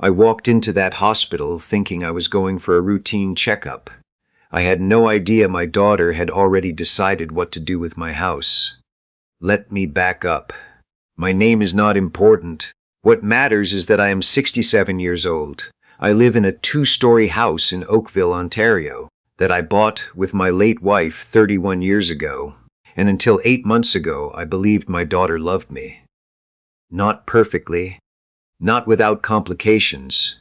I walked into that hospital thinking I was going for a routine checkup. I had no idea my daughter had already decided what to do with my house. Let me back up. My name is not important. What matters is that I am 67 years old. I live in a 2-story house in Oakville, Ontario, that I bought with my late wife 31 years ago, and until 8 months ago I believed my daughter loved me. Not perfectly, not without complications,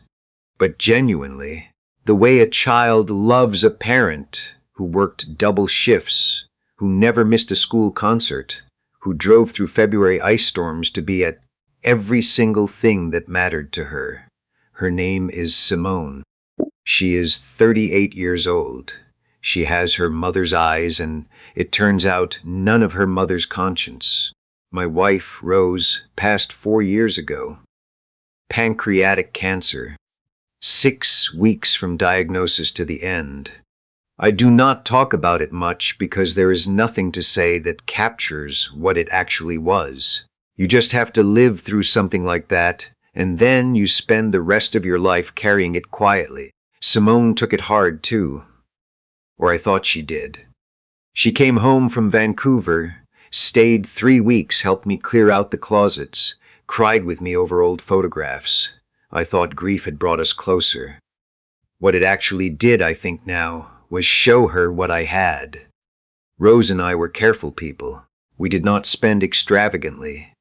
but genuinely, the way a child loves a parent who worked double shifts, who never missed a school concert, who drove through February ice storms to be at every single thing that mattered to her. Her name is Simone. She is 38 years old. She has her mother's eyes, and it turns out none of her mother's conscience. My wife, Rose, passed 4 years ago. Pancreatic cancer. 6 weeks from diagnosis to the end. I do not talk about it much because there is nothing to say that captures what it actually was. You just have to live through something like that, and then you spend the rest of your life carrying it quietly. Simone took it hard too, or I thought she did. She came home from Vancouver, stayed 3 weeks, helped me clear out the closets, cried with me over old photographs. I thought grief had brought us closer. What it actually did, I think now, was show her what I had. Rose and I were careful people. We did not spend extravagantly.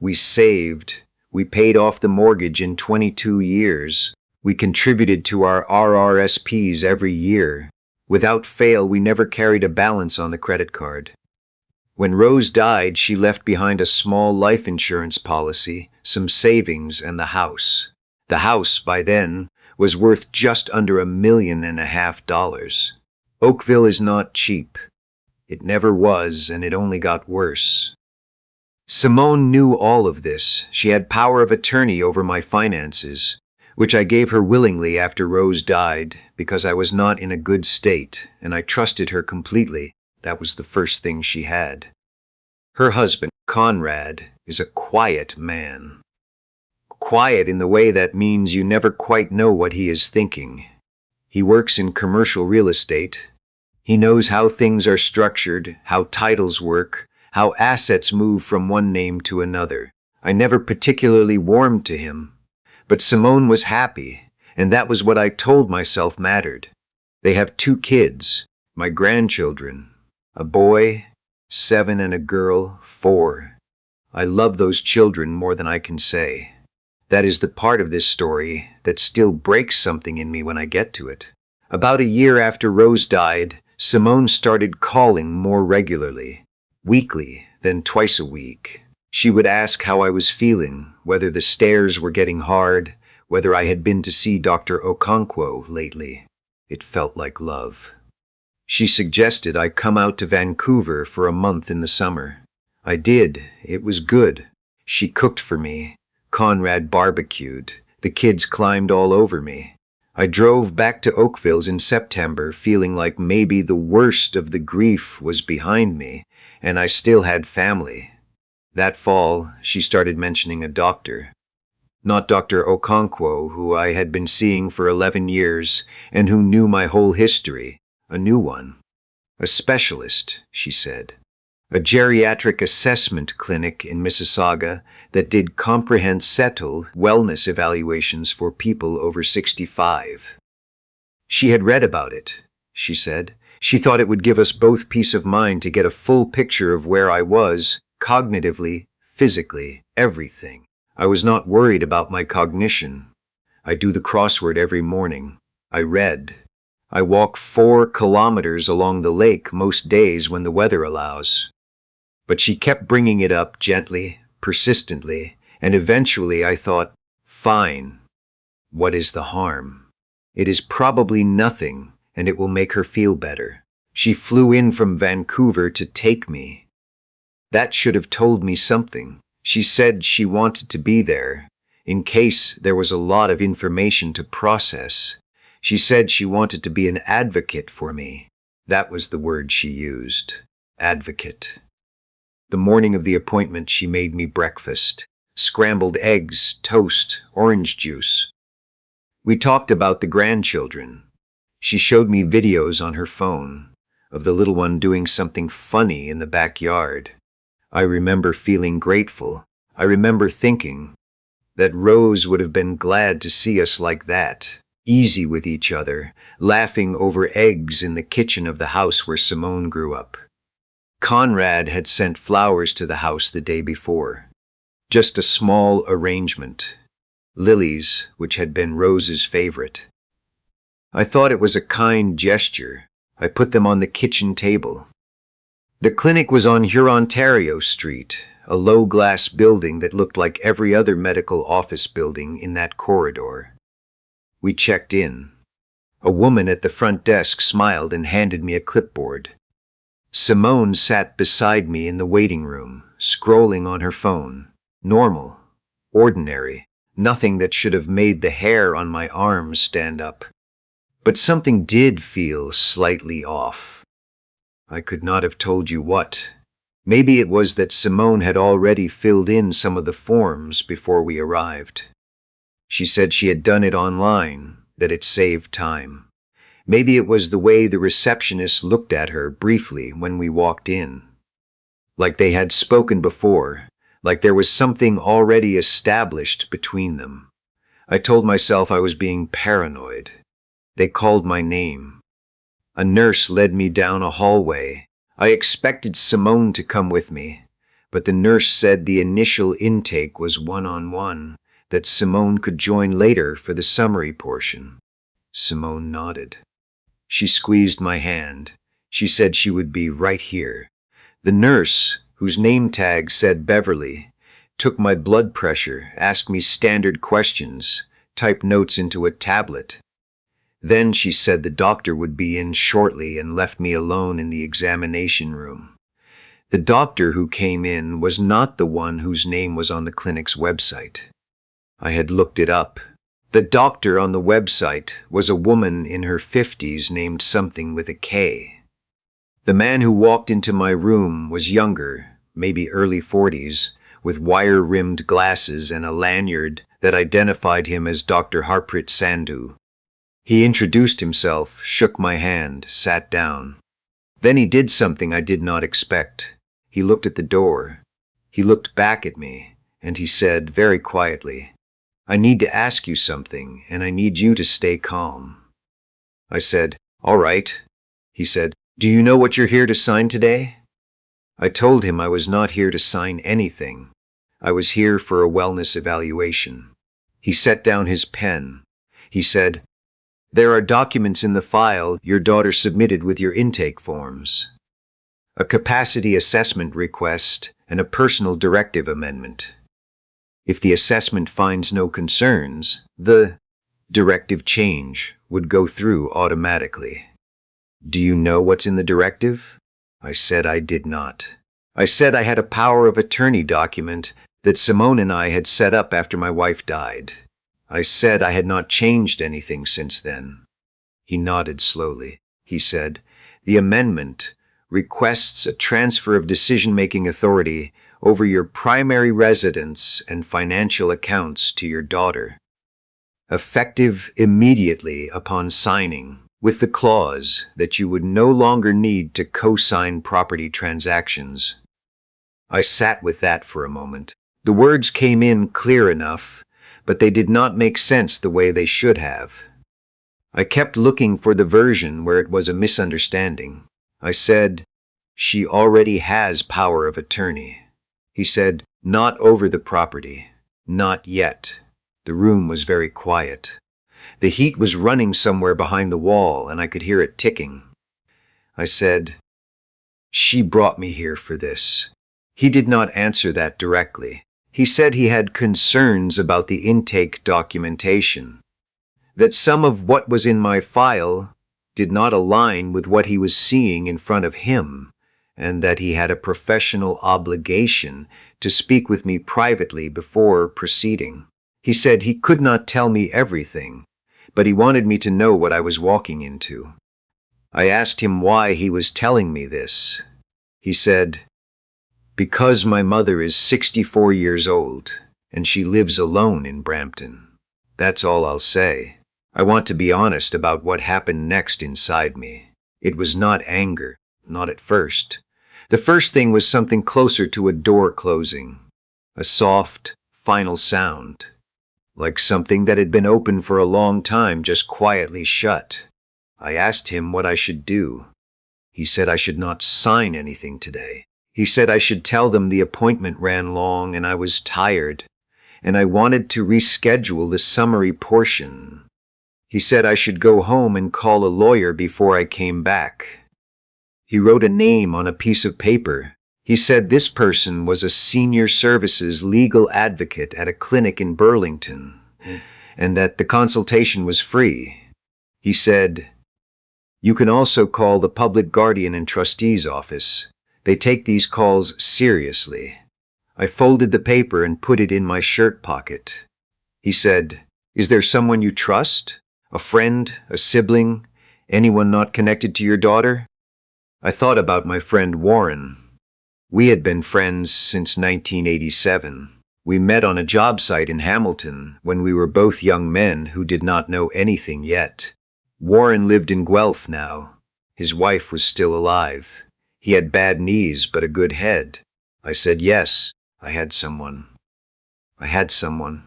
We saved. We paid off the mortgage in 22 years. We contributed to our RRSPs every year. Without fail, we never carried a balance on the credit card. When Rose died, she left behind a small life insurance policy, some savings, and the house. The house, by then, was worth just under $1.5 million. Oakville is not cheap. It never was, and it only got worse. Simone knew all of this. She had power of attorney over my finances, which I gave her willingly after Rose died because I was not in a good state, and I trusted her completely. That was the first thing she had. Her husband, Conrad, is a quiet man. Quiet in the way that means you never quite know what he is thinking. He works in commercial real estate. He knows how things are structured, how titles work, how assets move from one name to another. I never particularly warmed to him, but Simone was happy, and that was what I told myself mattered. They have 2 kids, my grandchildren, a boy, 7, and a girl, 4. I love those children more than I can say. That is the part of this story that still breaks something in me when I get to it. About a year after Rose died, Simone started calling more regularly, weekly, then twice a week. She would ask how I was feeling, whether the stairs were getting hard, whether I had been to see Dr. Okonkwo lately. It felt like love. She suggested I come out to Vancouver for a month in the summer. I did. It was good. She cooked for me. Conrad barbecued. The kids climbed all over me. I drove back to Oakville in September feeling like maybe the worst of the grief was behind me, and I still had family. That fall, she started mentioning a doctor. Not Dr. Okonkwo, who I had been seeing for 11 years and who knew my whole history. A new one. A specialist, she said. A geriatric assessment clinic in Mississauga that did comprehensive wellness evaluations for people over 65. She had read about it, she said. She thought it would give us both peace of mind to get a full picture of where I was, cognitively, physically, everything. I was not worried about my cognition. I do the crossword every morning. I read. I walk 4 kilometers along the lake most days when the weather allows. But she kept bringing it up gently, persistently, and eventually I thought, fine. What is the harm? It is probably nothing, and it will make her feel better. She flew in from Vancouver to take me. That should have told me something. She said she wanted to be there, in case there was a lot of information to process. She said she wanted to be an advocate for me. That was the word she used. Advocate. The morning of the appointment, she made me breakfast. Scrambled eggs, toast, orange juice. We talked about the grandchildren. She showed me videos on her phone of the little one doing something funny in the backyard. I remember feeling grateful. I remember thinking that Rose would have been glad to see us like that, easy with each other, laughing over eggs in the kitchen of the house where Simone grew up. Conrad had sent flowers to the house the day before. Just a small arrangement. Lilies, which had been Rose's favorite. I thought it was a kind gesture. I put them on the kitchen table. The clinic was on Hurontario Street, a low-glass building that looked like every other medical office building in that corridor. We checked in. A woman at the front desk smiled and handed me a clipboard. Simone sat beside me in the waiting room, scrolling on her phone. Normal. Ordinary. Nothing that should have made the hair on my arms stand up. But something did feel slightly off. I could not have told you what. Maybe it was that Simone had already filled in some of the forms before we arrived. She said she had done it online, that it saved time. Maybe it was the way the receptionist looked at her briefly when we walked in. Like they had spoken before, like there was something already established between them. I told myself I was being paranoid. They called my name. A nurse led me down a hallway. I expected Simone to come with me, but the nurse said the initial intake was one-on-one, that Simone could join later for the summary portion. Simone nodded. She squeezed my hand. She said she would be right here. The nurse, whose name tag said Beverly, took my blood pressure, asked me standard questions, typed notes into a tablet. Then she said the doctor would be in shortly and left me alone in the examination room. The doctor who came in was not the one whose name was on the clinic's website. I had looked it up. The doctor on the website was a woman in her 50s named something with a K. The man who walked into my room was younger, maybe early 40s, with wire-rimmed glasses and a lanyard that identified him as Dr. Harpreet Sandhu. He introduced himself, shook my hand, sat down. Then he did something I did not expect. He looked at the door. He looked back at me, and he said very quietly, "I need to ask you something, and I need you to stay calm." I said, "All right." He said, "Do you know what you're here to sign today?" I told him I was not here to sign anything. I was here for a wellness evaluation. He set down his pen. He said, "There are documents in the file your daughter submitted with your intake forms. A capacity assessment request and a personal directive amendment. If the assessment finds no concerns, the directive change would go through automatically." "Do you know what's in the directive?" I said I did not. I said I had a power of attorney document that Simone and I had set up after my wife died. I said I had not changed anything since then. He nodded slowly. He said, "The amendment requests a transfer of decision-making authority over your primary residence and financial accounts to your daughter, effective immediately upon signing, with the clause that you would no longer need to co-sign property transactions." I sat with that for a moment. The words came in clear enough, but they did not make sense the way they should have. I kept looking for the version where it was a misunderstanding. I said, "She already has power of attorney." He said, "Not over the property. Not yet." The room was very quiet. The heat was running somewhere behind the wall, and I could hear it ticking. I said, "She brought me here for this." He did not answer that directly. He said he had concerns about the intake documentation, that some of what was in my file did not align with what he was seeing in front of him, and that he had a professional obligation to speak with me privately before proceeding. He said he could not tell me everything, but he wanted me to know what I was walking into. I asked him why he was telling me this. He said, "Because my mother is 64 years old, and she lives alone in Brampton. That's all I'll say." I want to be honest about what happened next inside me. It was not anger, not at first. The first thing was something closer to a door closing, a soft, final sound, like something that had been open for a long time just quietly shut. I asked him what I should do. He said I should not sign anything today. He said I should tell them the appointment ran long and I was tired, and I wanted to reschedule the summary portion. He said I should go home and call a lawyer before I came back. He wrote a name on a piece of paper. He said this person was a senior services legal advocate at a clinic in Burlington, and that the consultation was free. He said, "You can also call the public guardian and trustee's office. They take these calls seriously." I folded the paper and put it in my shirt pocket. He said, "Is there someone you trust? A friend, a sibling, anyone not connected to your daughter?" I thought about my friend Warren. We had been friends since 1987. We met on a job site in Hamilton when we were both young men who did not know anything yet. Warren lived in Guelph now. His wife was still alive. He had bad knees but a good head. I said yes, I had someone. I had someone.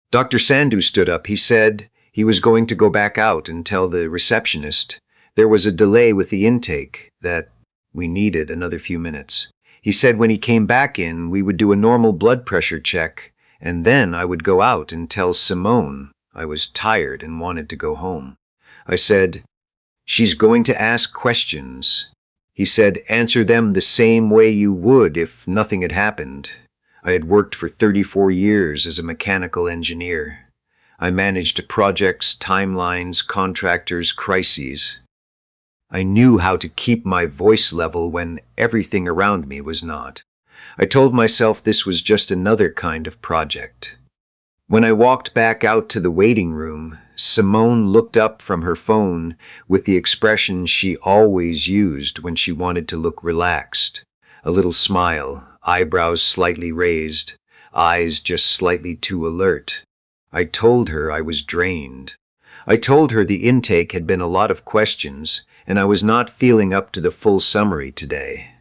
Dr. Sandhu stood up. He said he was going to go back out and tell the receptionist there was a delay with the intake, that we needed another few minutes. He said when he came back in, we would do a normal blood pressure check, and then I would go out and tell Simone I was tired and wanted to go home. I said, "She's going to ask questions." He said, "Answer them the same way you would if nothing had happened." I had worked for 34 years as a mechanical engineer. I managed projects, timelines, contractors, crises. I knew how to keep my voice level when everything around me was not. I told myself this was just another kind of project. When I walked back out to the waiting room, Simone looked up from her phone with the expression she always used when she wanted to look relaxed. A little smile, eyebrows slightly raised, eyes just slightly too alert. I told her I was drained. I told her the intake had been a lot of questions, and I was not feeling up to the full summary today.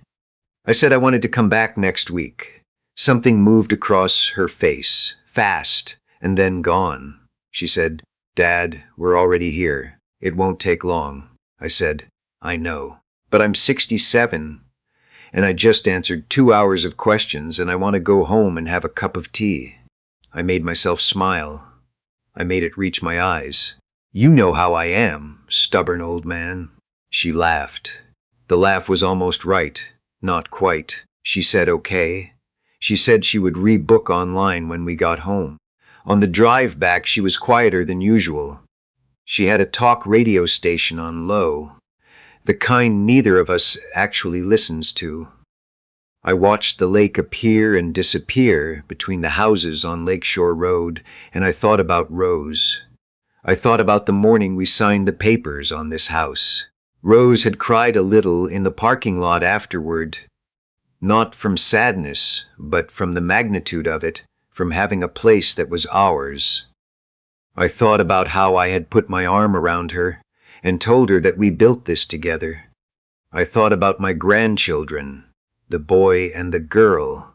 I said I wanted to come back next week. Something moved across her face, fast, and then gone. She said, "Dad, we're already here. It won't take long." I said, "I know, but I'm 67, and I just answered 2 hours of questions, and I want to go home and have a cup of tea." I made myself smile. I made it reach my eyes. "You know how I am, stubborn old man." She laughed. The laugh was almost right. Not quite. She said okay. She said she would rebook online when we got home. On the drive back, she was quieter than usual. She had a talk radio station on low, the kind neither of us actually listens to. I watched the lake appear and disappear between the houses on Lakeshore Road, and I thought about Rose. I thought about the morning we signed the papers on this house. Rose had cried a little in the parking lot afterward, not from sadness, but from the magnitude of it, from having a place that was ours. I thought about how I had put my arm around her and told her that we built this together. I thought about my grandchildren, the boy and the girl.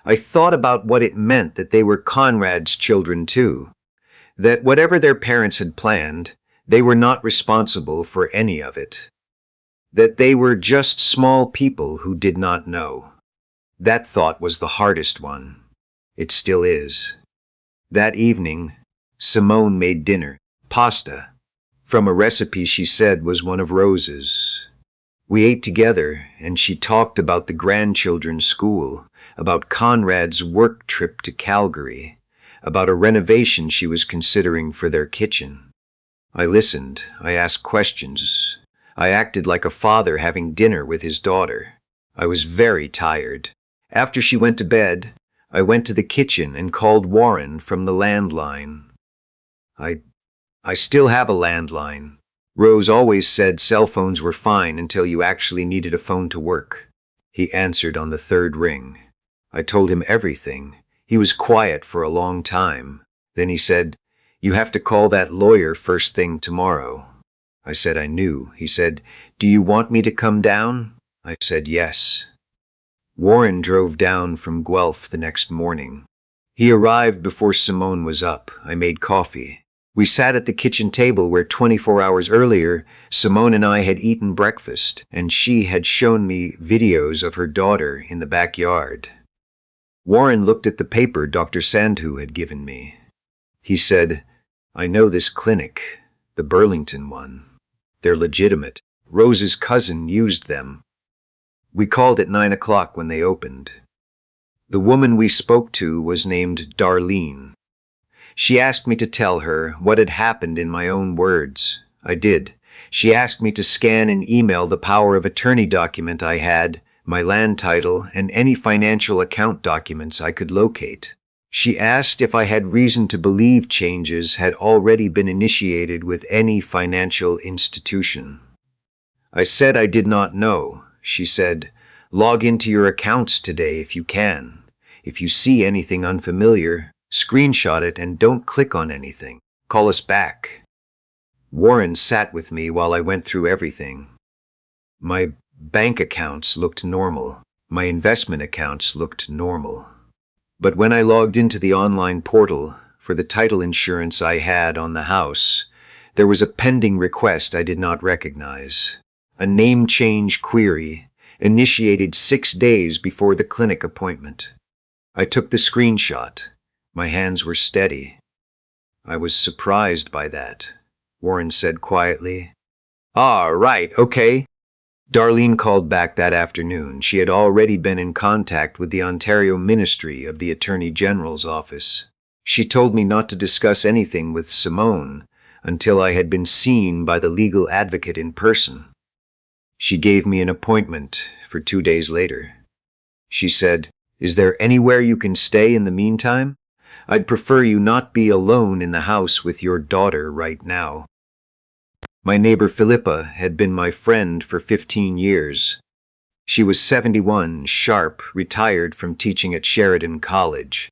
I thought about what it meant that they were Conrad's children too, that whatever their parents had planned, they were not responsible for any of it, that they were just small people who did not know. That thought was the hardest one. It still is. That evening, Simone made dinner, pasta, from a recipe she said was one of Rose's. We ate together, and she talked about the grandchildren's school, about Conrad's work trip to Calgary, about a renovation she was considering for their kitchen. I listened. I asked questions. I acted like a father having dinner with his daughter. I was very tired. After she went to bed, I went to the kitchen and called Warren from the landline. I still have a landline. Rose always said cell phones were fine until you actually needed a phone to work. He answered on the third ring. I told him everything. He was quiet for a long time. Then he said, You have to call that lawyer first thing tomorrow. I said I knew. He said, do you want me to come down? I said yes. Warren drove down from Guelph the next morning. He arrived before Simone was up. I made coffee. We sat at the kitchen table where 24 hours earlier, Simone and I had eaten breakfast, and she had shown me videos of her daughter in the backyard. Warren looked at the paper Dr. Sandhu had given me. He said, I know this clinic, the Burlington one. They're legitimate. Rose's cousin used them. We called at 9 o'clock when they opened. The woman we spoke to was named Darlene. She asked me to tell her what had happened in my own words. I did. She asked me to scan and email the power of attorney document I had, my land title, and any financial account documents I could locate. She asked if I had reason to believe changes had already been initiated with any financial institution. I said I did not know. She said, log into your accounts today if you can. If you see anything unfamiliar, screenshot it and don't click on anything. Call us back. Warren sat with me while I went through everything. My bank accounts looked normal. My investment accounts looked normal. But when I logged into the online portal for the title insurance I had on the house, there was a pending request I did not recognize. A name change query initiated 6 days before the clinic appointment. I took the screenshot. My hands were steady. I was surprised by that. Warren said quietly. Ah, right, okay. Darlene called back that afternoon. She had already been in contact with the Ontario Ministry of the Attorney General's office. She told me not to discuss anything with Simone until I had been seen by the legal advocate in person. She gave me an appointment for 2 days later. She said, is there anywhere you can stay in the meantime? I'd prefer you not be alone in the house with your daughter right now. My neighbor Philippa had been my friend for 15 years. She was 71, sharp, retired from teaching at Sheridan College.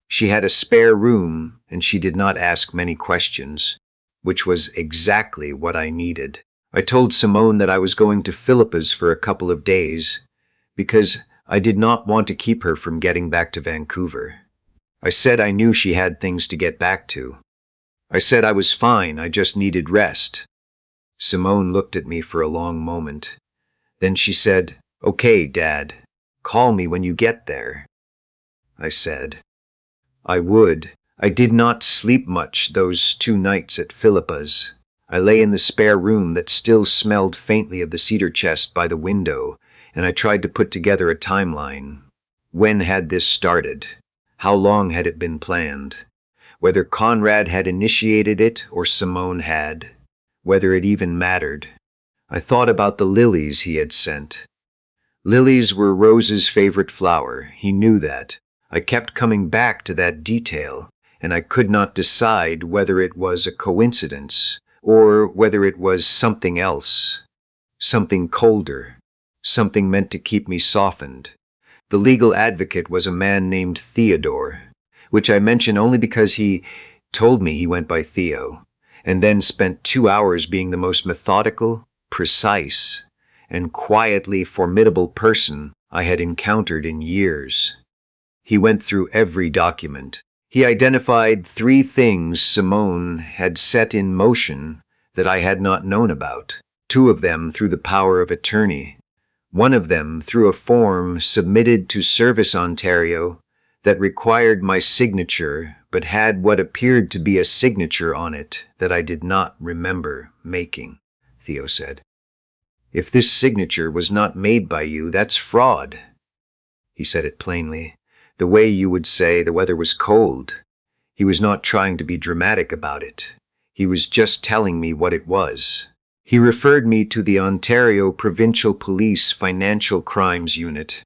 She had a spare room, and she did not ask many questions, which was exactly what I needed. I told Simone that I was going to Philippa's for a couple of days, because I did not want to keep her from getting back to Vancouver. I said I knew she had things to get back to. I said I was fine, I just needed rest. Simone looked at me for a long moment. Then she said, okay, Dad, call me when you get there. I said I would. I did not sleep much those 2 nights at Philippa's. I lay in the spare room that still smelled faintly of the cedar chest by the window, and I tried to put together a timeline. When had this started? How long had it been planned? Whether Conrad had initiated it or Simone had. Whether it even mattered. I thought about the lilies he had sent. Lilies were Rose's favorite flower. He knew that. I kept coming back to that detail, and I could not decide whether it was a coincidence or whether it was something else. Something colder. Something meant to keep me softened. The legal advocate was a man named Theodore, which I mention only because he told me he went by Theo, and then spent 2 hours being the most methodical, precise, and quietly formidable person I had encountered in years. He went through every document. He identified 3 things Simone had set in motion that I had not known about, 2 of them through the power of attorney, 1 of them through a form submitted to Service Ontario that required my signature but had what appeared to be a signature on it that I did not remember making, Theo said. If this signature was not made by you, that's fraud. He said it plainly, the way you would say the weather was cold. He was not trying to be dramatic about it. He was just telling me what it was. He referred me to the Ontario Provincial Police Financial Crimes Unit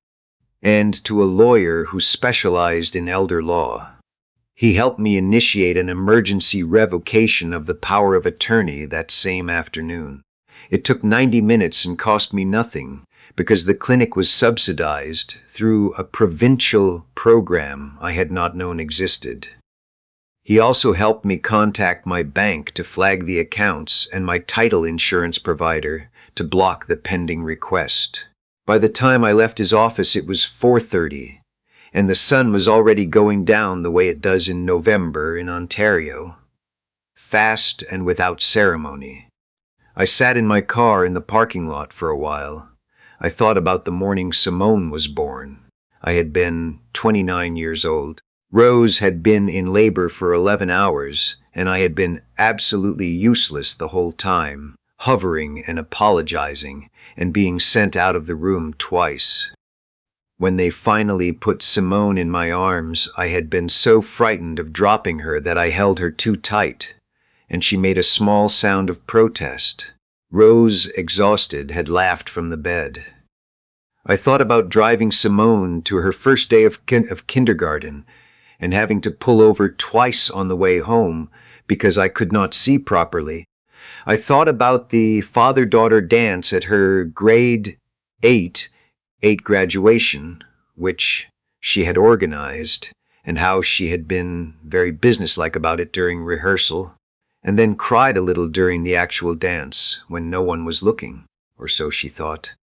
and to a lawyer who specialized in elder law. He helped me initiate an emergency revocation of the power of attorney that same afternoon. It took 90 minutes and cost me nothing because the clinic was subsidized through a provincial program I had not known existed. He also helped me contact my bank to flag the accounts and my title insurance provider to block the pending request. By the time I left his office, it was 4:30, and the sun was already going down the way it does in November in Ontario. Fast and without ceremony. I sat in my car in the parking lot for a while. I thought about the morning Simone was born. I had been 29 years old. Rose had been in labor for 11 hours, and I had been absolutely useless the whole time, hovering and apologizing, and being sent out of the room twice. When they finally put Simone in my arms, I had been so frightened of dropping her that I held her too tight, and she made a small sound of protest. Rose, exhausted, had laughed from the bed. I thought about driving Simone to her first day of kindergarten and having to pull over twice on the way home because I could not see properly. I thought about the father-daughter dance at her grade 8 graduation, which she had organized, and how she had been very businesslike about it during rehearsal, and then cried a little during the actual dance when no one was looking, or so she thought.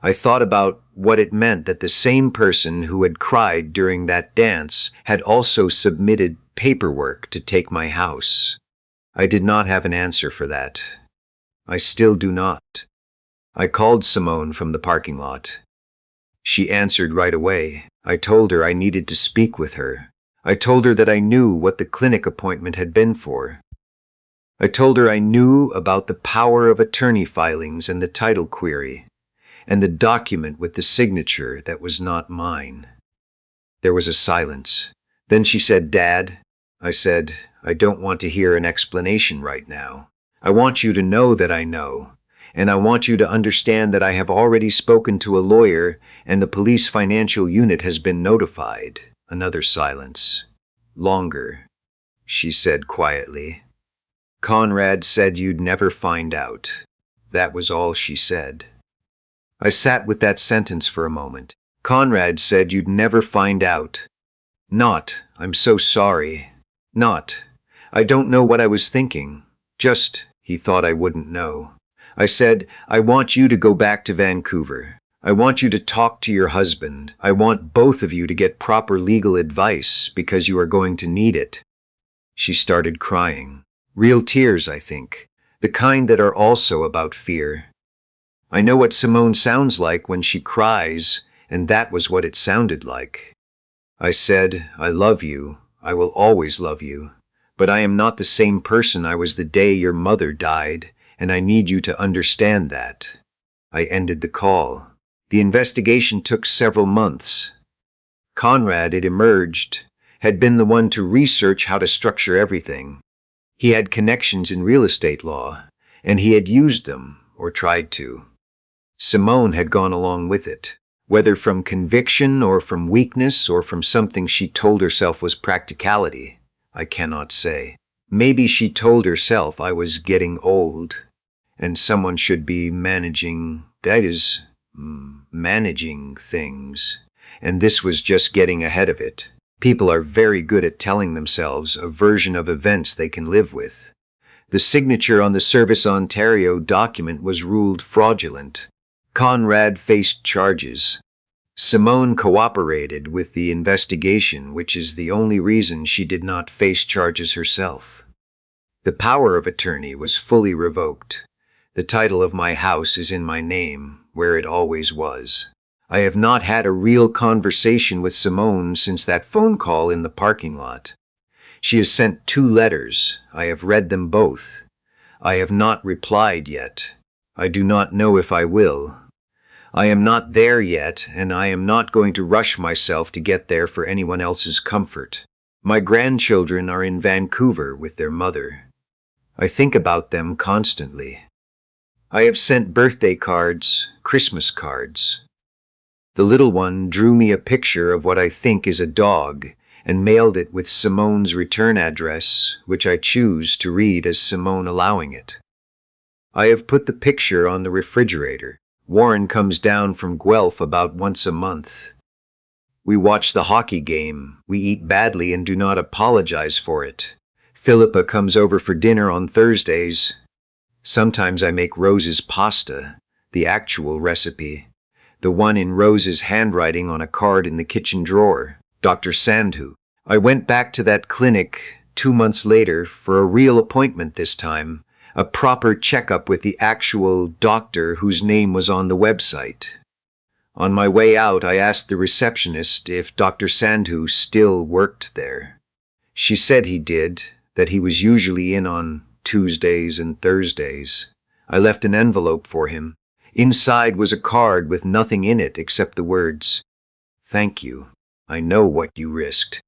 I thought about what it meant that the same person who had cried during that dance had also submitted paperwork to take my house. I did not have an answer for that. I still do not. I called Simone from the parking lot. She answered right away. I told her I needed to speak with her. I told her that I knew what the clinic appointment had been for. I told her I knew about the power of attorney filings and the title query, and the document with the signature that was not mine. There was a silence. Then she said, "Dad." I said, "I don't want to hear an explanation right now. I want you to know that I know, and I want you to understand that I have already spoken to a lawyer and the police financial unit has been notified." Another silence. Longer. She said quietly, "Conrad said you'd never find out." That was all she said. I sat with that sentence for a moment. Conrad said you'd never find out. Not, "I'm so sorry." Not, "I don't know what I was thinking." Just, he thought I wouldn't know. I said, "I want you to go back to Vancouver. I want you to talk to your husband. I want both of you to get proper legal advice because you are going to need it." She started crying. Real tears, I think. The kind that are also about fear. I know what Simone sounds like when she cries, and that was what it sounded like. I said, "I love you. I will always love you. But I am not the same person I was the day your mother died, and I need you to understand that." I ended the call. The investigation took several months. Conrad, it emerged, had been the one to research how to structure everything. He had connections in real estate law, and he had used them, or tried to. Simone had gone along with it, whether from conviction or from weakness or from something she told herself was practicality, I cannot say. Maybe she told herself I was getting old, and someone should be managing things, and this was just getting ahead of it. People are very good at telling themselves a version of events they can live with. The signature on the Service Ontario document was ruled fraudulent. Conrad faced charges. Simone cooperated with the investigation, which is the only reason she did not face charges herself. The power of attorney was fully revoked. The title of my house is in my name, where it always was. I have not had a real conversation with Simone since that phone call in the parking lot. She has sent 2 letters. I have read them both. I have not replied yet. I do not know if I will. I am not there yet, and I am not going to rush myself to get there for anyone else's comfort. My grandchildren are in Vancouver with their mother. I think about them constantly. I have sent birthday cards, Christmas cards. The little one drew me a picture of what I think is a dog and mailed it with Simone's return address, which I choose to read as Simone allowing it. I have put the picture on the refrigerator. Warren comes down from Guelph about once a month. We watch the hockey game. We eat badly and do not apologize for it. Philippa comes over for dinner on Thursdays. Sometimes I make Rose's pasta, the actual recipe, the one in Rose's handwriting on a card in the kitchen drawer. Dr. Sandhu. I went back to that clinic 2 months later for a real appointment this time, a proper checkup with the actual doctor whose name was on the website. On my way out, I asked the receptionist if Dr. Sandhu still worked there. She said he did, that he was usually in on Tuesdays and Thursdays. I left an envelope for him. Inside was a card with nothing in it except the words, "Thank you. I know what you risked."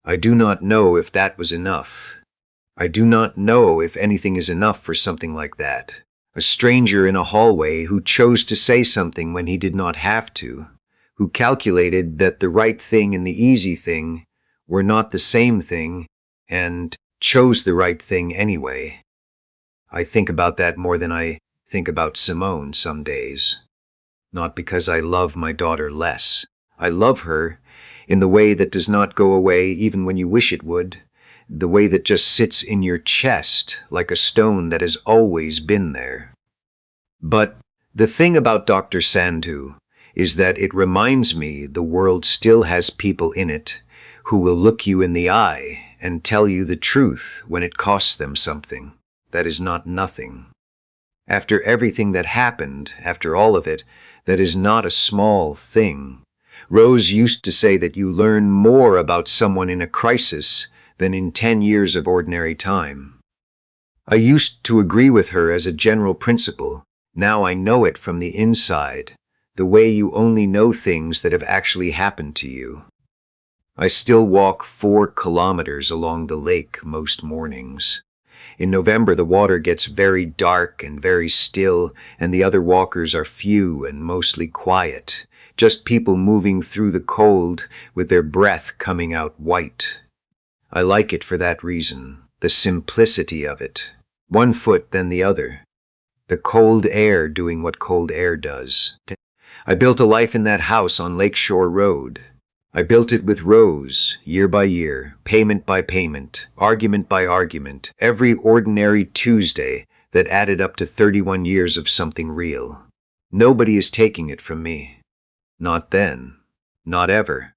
I do not know if that was enough. I do not know if anything is enough for something like that. A stranger in a hallway who chose to say something when he did not have to, who calculated that the right thing and the easy thing were not the same thing, and chose the right thing anyway. I think about that more than I think about Simone some days. Not because I love my daughter less. I love her in the way that does not go away even when you wish it would, the way that just sits in your chest like a stone that has always been there. But the thing about Dr. Sandhu is that it reminds me the world still has people in it who will look you in the eye and tell you the truth when it costs them something. That is not nothing. After everything that happened, after all of it, that is not a small thing. Rose used to say that you learn more about someone in a crisis than in 10 years of ordinary time. I used to agree with her as a general principle. Now I know it from the inside, the way you only know things that have actually happened to you. I still walk 4 kilometers along the lake most mornings. In November, the water gets very dark and very still, and the other walkers are few and mostly quiet, just people moving through the cold with their breath coming out white. I like it for that reason, the simplicity of it. 1 foot, then the other. The cold air doing what cold air does. I built a life in that house on Lakeshore Road. I built it with Rose, year by year, payment by payment, argument by argument, every ordinary Tuesday that added up to 31 years of something real. Nobody is taking it from me. Not then. Not ever.